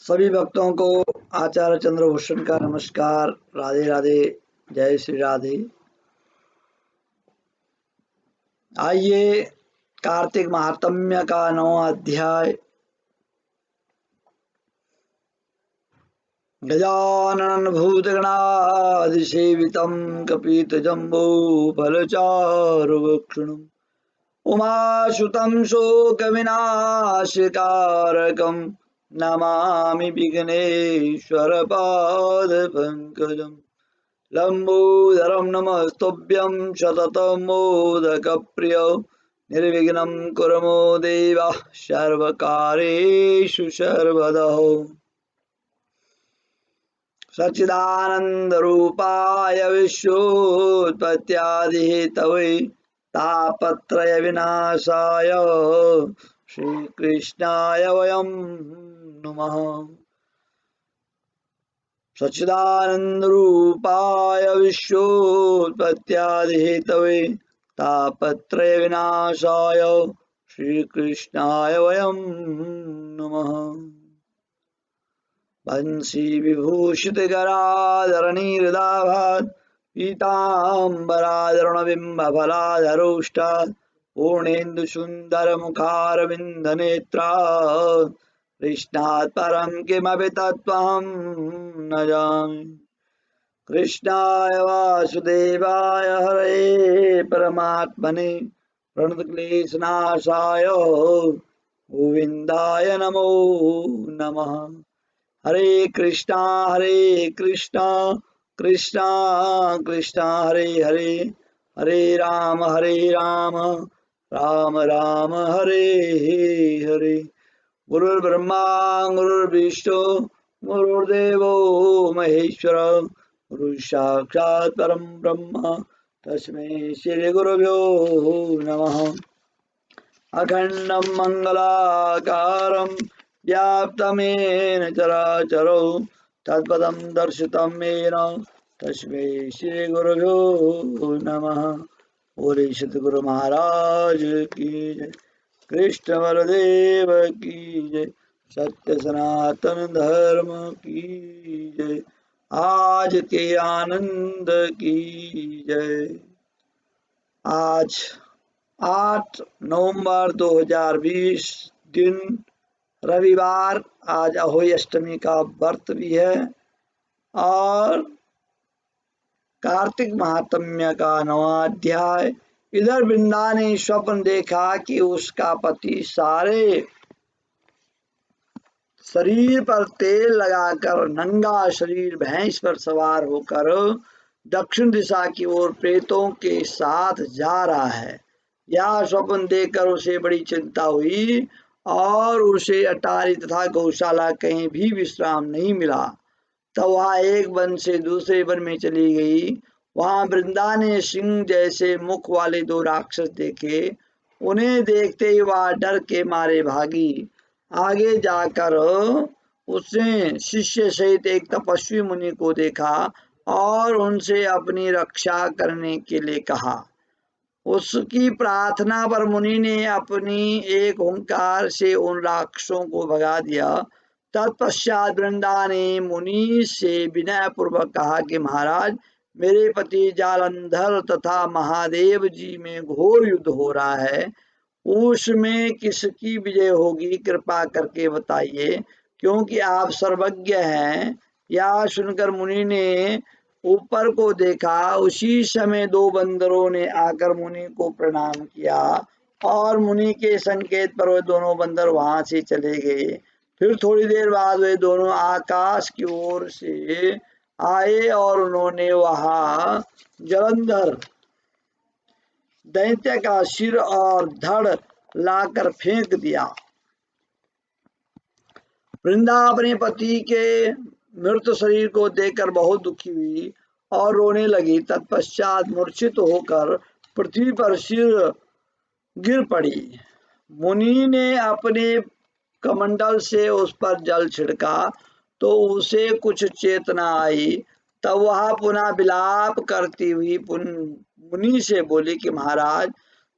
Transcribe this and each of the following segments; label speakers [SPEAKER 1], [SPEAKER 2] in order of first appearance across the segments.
[SPEAKER 1] सभी भक्तों को आचार्य चंद्रभूषण का नमस्कार। राधे राधे, जय श्री राधे। आइए कार्तिक महात्म्य का 9वां अध्याय। गजानन भूतगणाधिसेवितं कपितजम्बो फलचारुभक्षणम् उमासुतं शोकविनाशकारकं नमामि विघ्नेश्वरपादपङ्कजम्। लम्बोदरं नमस्तुभ्यं सततं मोदकप्रिय निर्विघ्नं कुरु मो देव सर्वकार्येषु सर्वदा। सच्चिदानन्दरूपाय विश्वोत्पत्त्यादिहेतवे तापत्रय विनाशाय श्रीकृष्णाय वयं नुमः। सच्चिदानन्दरूपाय विश्वोत्पत्त्यादिहेतवे तापत्रय विनाशाय श्रीकृष्णाय वयं नुमः। वंशी विभूषितगराधरनिर्दाभात् पीताम्बराधरुणबिम्बफलाधरोष्टात् पूर्णेन्दुसुन्दरमुखारविन्दनेत्रात् कृष्णात् परं किमपि तत्त्वं न जाने। कृष्णाय वासुदेवाय हरे परमात्मने प्रणतक्लेशनाशाय गोविन्दाय नमो नमः। हरे कृष्णा कृष्णा कृष्णा हरे हरे, हरे राम राम राम हरे हरे। गुरुर्ब्रह्मा गुरुर्विष्णु गुरुर्देवो महेश्वर, गुरु साक्षात् परं ब्रह्म तस्मै श्री गुरुभ्यो नमः। अखण्डं मंगलाकारं व्याप्तं येन चराचरो तत्पदं दर्शितं येन तस्मै श्री गुरुभ्यो नमः। बोले सद्गुरु महाराज की जय, कृष्ण बलदेव की जय, सत्य सनातन धर्म की जय, आज के आनंद की जय। आज 8 नवंबर 2020 दिन रविवार। आज अहोई अष्टमी का व्रत भी है और कार्तिक महात्म्य का 9वां अध्याय। इधर वृंदा ने स्वप्न देखा कि उसका पति सारे शरीर पर तेल लगाकर नंगा शरीर भैंस पर सवार होकर दक्षिण दिशा की ओर प्रेतों के साथ जा रहा है। यह स्वप्न देखकर उसे बड़ी चिंता हुई और उसे अटारी तथा गौशाला कहीं भी विश्राम नहीं मिला। तब वह एक वन से दूसरे वन में चली गई। वहां वृंदा ने सिंह जैसे मुख वाले 2 राक्षस देखे। उन्हें देखते ही वह डर के मारे भागी। आगे जाकर उसने शिष्य सहित एक तपस्वी मुनि को देखा और उनसे अपनी रक्षा करने के लिए कहा। उसकी प्रार्थना पर मुनि ने अपनी एक हुंकार से उन राक्षसों को भगा दिया। तत्पश्चात वृंदा ने मुनि से विनय पूर्वक कहा कि महाराज, मेरे पति जालंधर तथा महादेव जी में घोर युद्ध हो रहा है। उसमें किसकी विजय होगी, कृपा करके बताइए, क्योंकि आप सर्वज्ञ हैं। यह सुनकर मुनि ने ऊपर को देखा। उसी समय 2 बंदरों ने आकर मुनि को प्रणाम किया और मुनि के संकेत पर वे दोनों बंदर वहां से चले गए। फिर थोड़ी देर बाद वे दोनों आकाश की ओर से आए और उन्होंने वहां जलंधर दैत्य का सिर और धड़ लाकर फेंक दिया। वृंदा अपने पति के मृत शरीर को देखकर बहुत दुखी हुई और रोने लगी। तत्पश्चात मूर्छित होकर पृथ्वी पर सिर गिर पड़ी। मुनि ने अपने कमंडल से उस पर जल छिड़का तो उसे कुछ चेतना आई। तब वह पुनः विलाप करती हुई मुनि से बोली कि महाराज,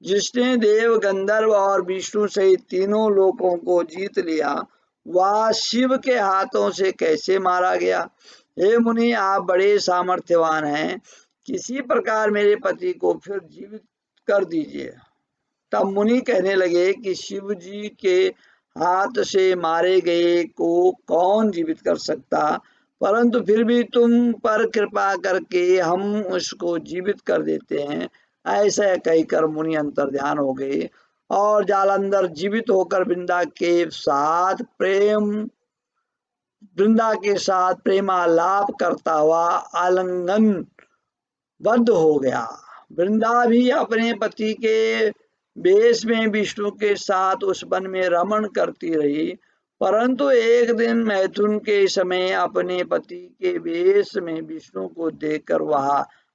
[SPEAKER 1] जिसने देव गंधर्व और विष्णु सहित तीनों लोकों को जीत लिया, वह शिव के हाथों से कैसे मारा गया। हे मुनि, आप बड़े सामर्थ्यवान हैं, किसी प्रकार मेरे पति को फिर जीवित कर दीजिए। तब मुनि कहने लगे कि शिव जी के हाथ से मारे गए को कौन जीवित कर सकता, परंतु फिर भी तुम पर कृपा करके हम उसको जीवित कर देते हैं। ऐसा कहकर मुनि अंतर्ध्यान हो गए और जालंधर जीवित होकर वृंदा के साथ प्रेमालाप करता हुआ आलिंगन बद्ध हो गया। वृंदा भी अपने पति के वेश में विष्णु के साथ उस वन में रमण करती रही, परंतु एक दिन मैथुन के समय अपने पति के वेश में विष्णु को देखकर वह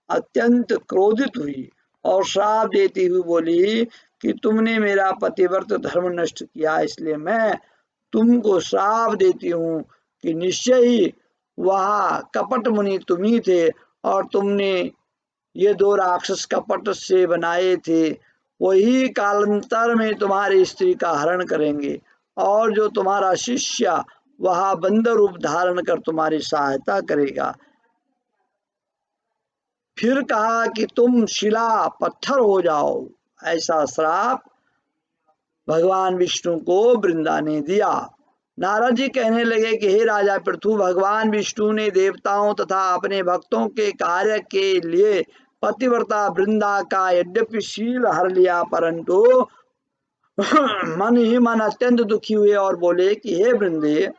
[SPEAKER 1] अत्यंत क्रोधित हुई और श्राप देती हुई बोली कि तुमने मेरा पतिव्रत धर्म नष्ट किया, इसलिए मैं तुमको श्राप देती हूँ कि निश्चय ही वह कपट मुनि तुम ही थे और तुमने ये दो राक्षस कपट से बनाए थे, वही कालांतर में तुम्हारी स्त्री का हरण करेंगे और जो तुम्हारा शिष्य वह बंदर रूप धारण कर तुम्हारी सहायता करेगा। फिर कहा कि तुम शिला पत्थर हो जाओ। ऐसा श्राप भगवान विष्णु को वृंदा ने दिया। नारद जी कहने लगे कि हे राजा पृथु, भगवान विष्णु ने देवताओं तथा अपने भक्तों के कार्य के लिए पतिव्रता वृंदा का यद्यपि शील हर लिया, परंतु मन ही मन अत्यंत दुखी हुए और बोले कि हे वृंदे,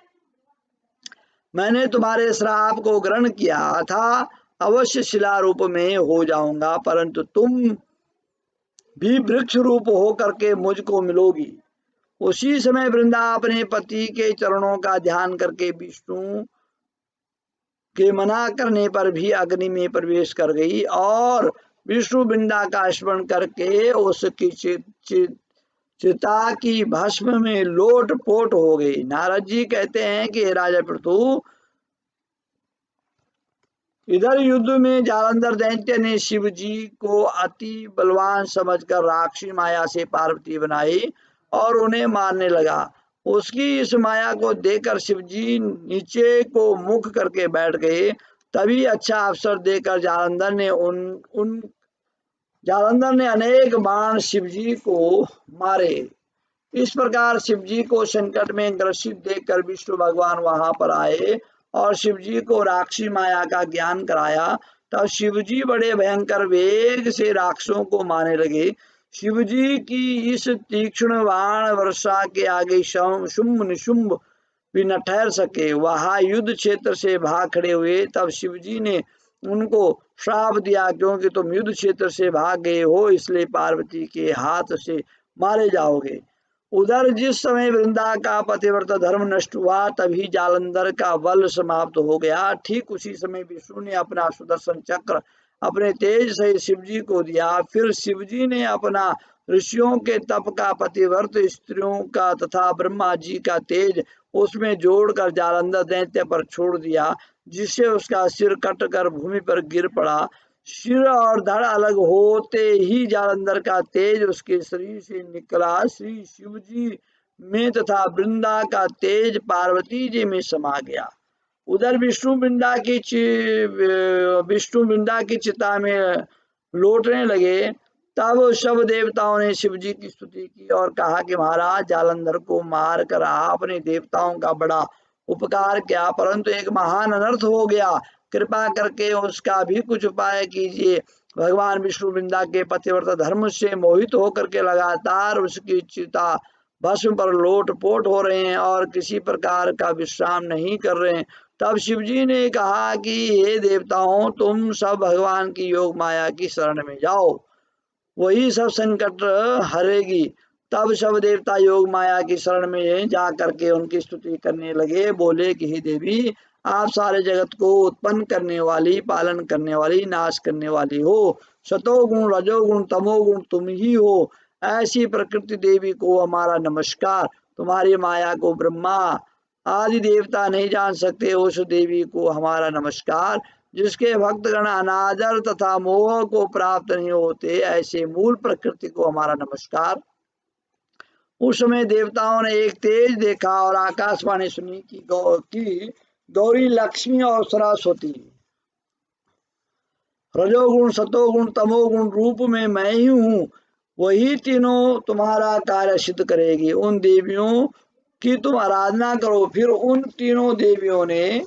[SPEAKER 1] मैंने तुम्हारे श्राप को ग्रहण किया था, अवश्य शिला रूप में हो जाऊंगा, परंतु तुम भी वृक्ष रूप हो करके मुझको मिलोगी। उसी समय वृंदा अपने पति के चरणों का ध्यान करके विष्णु के मना करने पर भी अग्नि में प्रवेश कर गई और विष्णु वृंदा का स्मरण करके उसकी चिता की भस्म में लोट पोट हो गई। नारद जी कहते हैं कि राजा पृथु, इधर युद्ध में जालंधर दैत्य ने शिव जी को अति बलवान समझकर राक्षसी माया से पार्वती बनाई और उन्हें मारने लगा। उसकी इस माया को देखकर शिव जी नीचे को मुख करके बैठ गए। तभी अच्छा अवसर देकर जालंधर ने अनेक बाण शिव जी को मारे। इस प्रकार शिव जी को संकट में ग्रसित देखकर विष्णु भगवान वहां पर आए और शिव जी को राक्षसी माया का ज्ञान कराया। तब शिव जी बड़े भयंकर वेग से राक्षसों को मारने लगे। शिव जी की इस तीक्ष्ण बाण वर्षा के आगे शुंभ निशुंभ भी न ठहर सके, वहां युद्ध क्षेत्र से भाग खड़े हुए। तब शिव जी ने उनको श्राप दिया, क्योंकि तुम युद्ध क्षेत्र से भाग गए हो, इसलिए पार्वती के हाथ से मारे जाओगे। उधर जिस समय वृंदा का पतिव्रत धर्म नष्ट हुआ, तभी जालंधर का बल समाप्त हो गया। ठीक उसी समय विष्णु ने अपना सुदर्शन चक्र अपने तेज से शिवजी को दिया। फिर शिवजी ने अपना ऋषियों के तप का, पतिव्रत स्त्रियों का तथा ब्रह्मा जी का तेज उसमें जोड़कर जालंधर दैत्य पर छोड़ दिया, जिससे उसका सिर कट कर भूमि पर गिर पड़ा। सिर और धड़ अलग होते ही जालंधर का तेज उसके शरीर से निकला, श्री शिव जी में तथा वृंदा का तेज पार्वती जी में समा गया। उधर विष्णु वृंदा की चिता में लौटने लगे। तब सब देवताओं ने शिव जी की स्तुति की और कहा कि महाराज, जालंधर को मार कर आपने देवताओं का बड़ा उपकार किया, परंतु एक महान अनर्थ हो गया, कृपा करके उसका भी कुछ उपाय कीजिए। भगवान विष्णु वृंदा के पतिव्रत धर्म से मोहित होकर के लगातार उसकी चिता भस्म पर लोटपोट हो रहे हैं और किसी प्रकार का विश्राम नहीं कर रहे हैं। तब शिवजी ने कहा कि हे देवताओं, तुम सब भगवान की योग माया की शरण में जाओ, वही सब संकट हरेगी। तब सब देवता योग माया की शरण में जा करके उनकी स्तुति करने लगे। बोले कि हे देवी, आप सारे जगत को उत्पन्न करने वाली, पालन करने वाली, नाश करने वाली हो। सतोगुण रजोगुण तमोगुण तुम ही हो। ऐसी प्रकृति देवी को हमारा नमस्कार। तुम्हारी माया को ब्रह्मा आदि देवता नहीं जान सकते, उस देवी को हमारा नमस्कार। जिसके भक्तगण अनादर तथा मोह को प्राप्त नहीं होते, ऐसे मूल प्रकृति को हमारा नमस्कार। उस समय देवताओं ने एक तेज देखा और आकाशवाणी सुनी कि गौरी लक्ष्मी और सरस्वती रजोगुण सतोगुण तमोगुण रूप में मैं ही हूँ, वही तीनों तुम्हारा कार्य सिद्ध करेगी। उन देवियों की तुम आराधना करो। फिर उन तीनों देवियों ने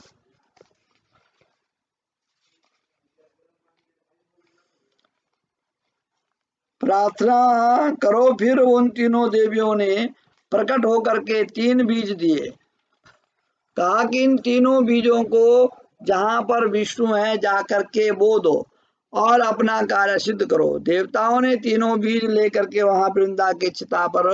[SPEAKER 1] प्रार्थना करो। फिर उन तीनों देवियों ने प्रकट होकर के 3 बीज दिए। कहा कि इन तीनों बीजों को जहां पर विष्णु है जाकर के बो दो और अपना कार्य सिद्ध करो। देवताओं ने तीनों बीज लेकर के वहां वृंदा के चिता पर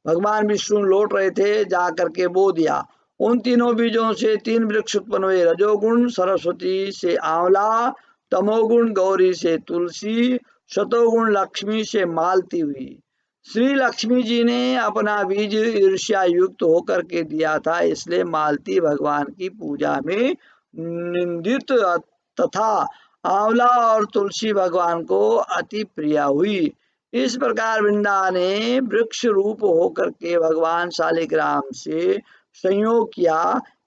[SPEAKER 1] भगवान विष्णु लौट रहे थे, जाकर के बो दिया। उन तीनों बीजों से 3 वृक्ष उत्पन्न हुए। रजोगुण सरस्वती से आंवला, तमोगुण गौरी से तुलसी, सतोगुण लक्ष्मी से मालती हुई। श्री लक्ष्मी जी ने अपना बीज ईर्ष्या युक्त होकर के दिया था, इसलिए मालती भगवान की पूजा में निंदित तथा आंवला और तुलसी भगवान को अति प्रिय हुई। इस प्रकार वृंदा ने वृक्ष रूप होकर के भगवान शालिग्राम से संयोग किया।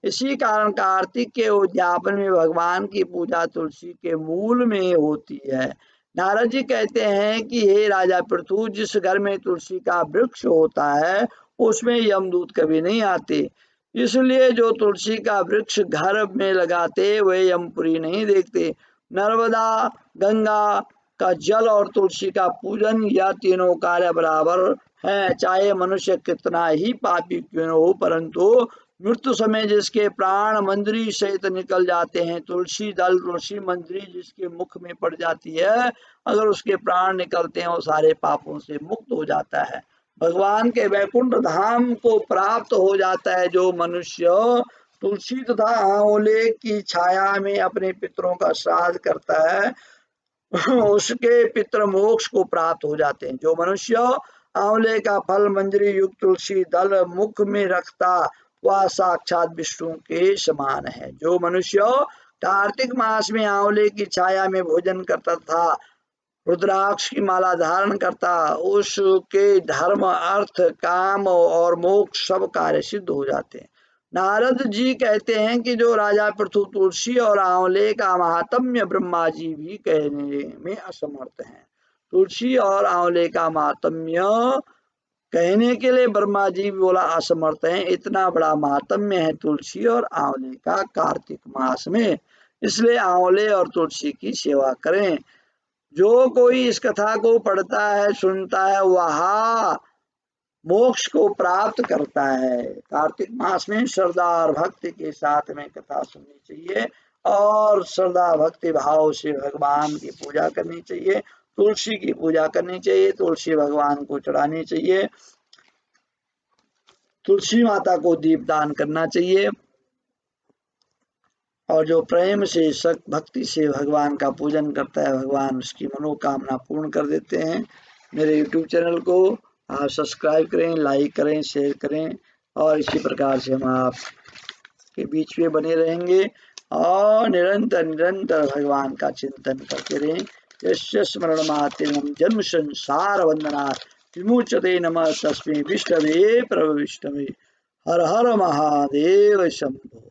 [SPEAKER 1] इसी कारण कार्तिक के उद्यापन में भगवान की पूजा तुलसी के मूल में होती है। नारद जी कहते हैं कि हे राजा पृथु, जिस घर में तुलसी का वृक्ष होता है उसमें यमदूत कभी नहीं आते, इसलिए जो तुलसी का वृक्ष घर में लगाते वे यमपुरी नहीं देखते। नर्मदा, गंगा का जल और तुलसी का पूजन, यह तीनों कार्य बराबर है, चाहे मनुष्य कितना ही पापी क्यों न हो, परंतु मृत्यु समय जिसके प्राण मंजरी सहित निकल जाते हैं, तुलसी दल तुलसी मंजरी जिसके मुख में पड़ जाती है, अगर उसके प्राण निकलते हैं वो सारे पापों से मुक्त हो जाता है, भगवान के वैकुंठ धाम को प्राप्त हो जाता है। जो मनुष्य तुलसी तथा आंवले की छाया में अपने पितरों का श्राद्ध करता है उसके पितृ मोक्ष को प्राप्त हो जाते हैं। जो मनुष्य आंवले का फल मंजरी युक्त तुलसी दल मुख में रखता वह साक्षात विष्णु के समान है। जो मनुष्य कार्तिक मास में आंवले की छाया में भोजन करता था, रुद्राक्ष की माला धारण करता, उसके धर्म अर्थ काम और मोक्ष सब कार्य सिद्ध हो जाते हैं। नारद जी कहते हैं कि जो राजा पृथु तुलसी और आंवले का महात्म्य ब्रह्मा जी भी कहने में असमर्थ हैं। तुलसी और आंवले का महात्म्य कहने के लिए ब्रह्मा जी भी बोला असमर्थ हैं। इतना बड़ा महात्म्य है तुलसी और आंवले का कार्तिक मास में, इसलिए आंवले और तुलसी की सेवा करें। जो कोई इस कथा को पढ़ता है सुनता है वह मोक्ष को प्राप्त करता है। कार्तिक मास में श्रद्धा और भक्ति के साथ में कथा सुननी चाहिए और श्रद्धा भक्ति भाव से भगवान की पूजा करनी चाहिए, तुलसी की पूजा करनी चाहिए, तुलसी भगवान को चढ़ानी चाहिए, तुलसी माता को दीपदान करना चाहिए। और जो प्रेम से भक्ति से भगवान का पूजन करता है, भगवान उसकी मनोकामना पूर्ण कर देते हैं। मेरे YouTube चैनल को आप सब्सक्राइब करें, लाइक करें, शेयर करें और इसी प्रकार से हम आपके बीच में बने रहेंगे और निरंतर निरंतर भगवान का चिंतन करते रहें। यस्य स्मरण मात्रम जन्म संसार वंदनात् विमुच्यते नमः तस्मै विष्णवे प्रभविष्णवे। हर हर महादेव शंभो।